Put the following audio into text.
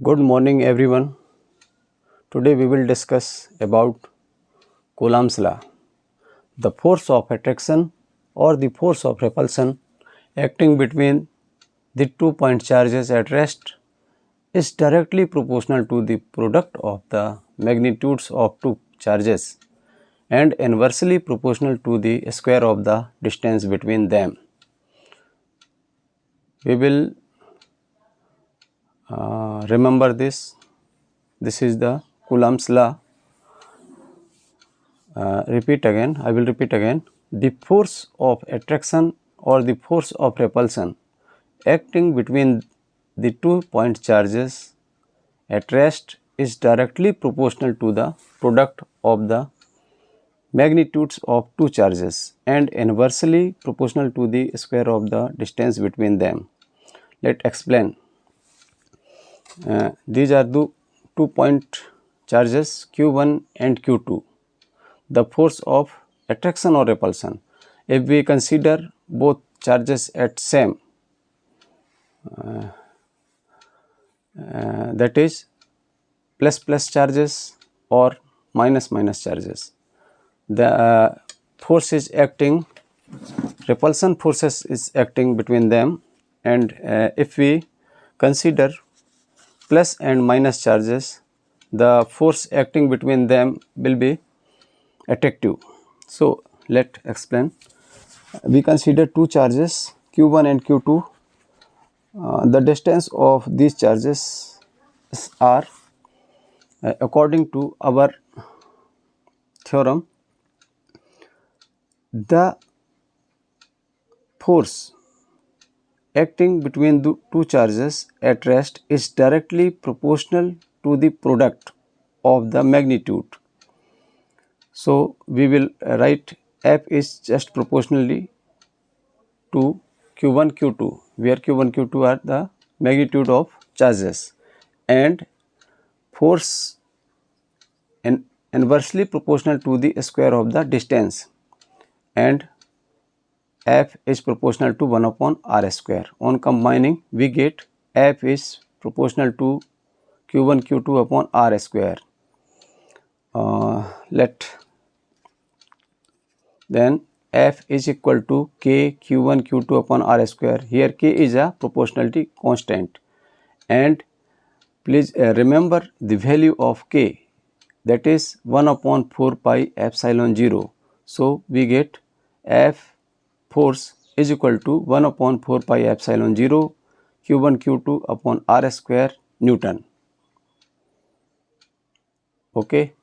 Good morning everyone. Today we will discuss about Coulomb's law. The force of attraction or the force of repulsion acting between the 2 point charges at rest is directly proportional to the product of the magnitudes of two charges and inversely proportional to the square of the distance between them. We will remember this. This is the Coulomb's law. I will repeat again. The force of attraction or the force of repulsion acting between the 2 point charges at rest is directly proportional to the product of the magnitudes of two charges and inversely proportional to the square of the distance between them. Let explain. These are the 2 point charges Q1 and Q2. The force of attraction or repulsion. If we consider both charges at same, that is plus charges or minus charges, the force is acting, repulsion forces is acting between them, and if we consider plus and minus charges, the force acting between them will be attractive. So let explain. We consider two charges Q1 and Q2. The distance of these charges are, according to our theorem, the force acting between the two charges at rest is directly proportional to the product of the magnitude. So we will write F is just proportionally to Q1 Q2, where Q1 Q2 are the magnitude of charges, and force inversely proportional to the square of the distance, and F is proportional to 1 upon R square. On combining, we get F is proportional to Q1 Q2 upon R square. Then F is equal to K Q1 Q2 upon R square. Here K is a proportionality constant, and please remember the value of K, that is 1 upon 4 pi epsilon 0. So we get F force is equal to 1 upon 4 pi epsilon 0 Q1 Q2 upon R square Newton. Okay.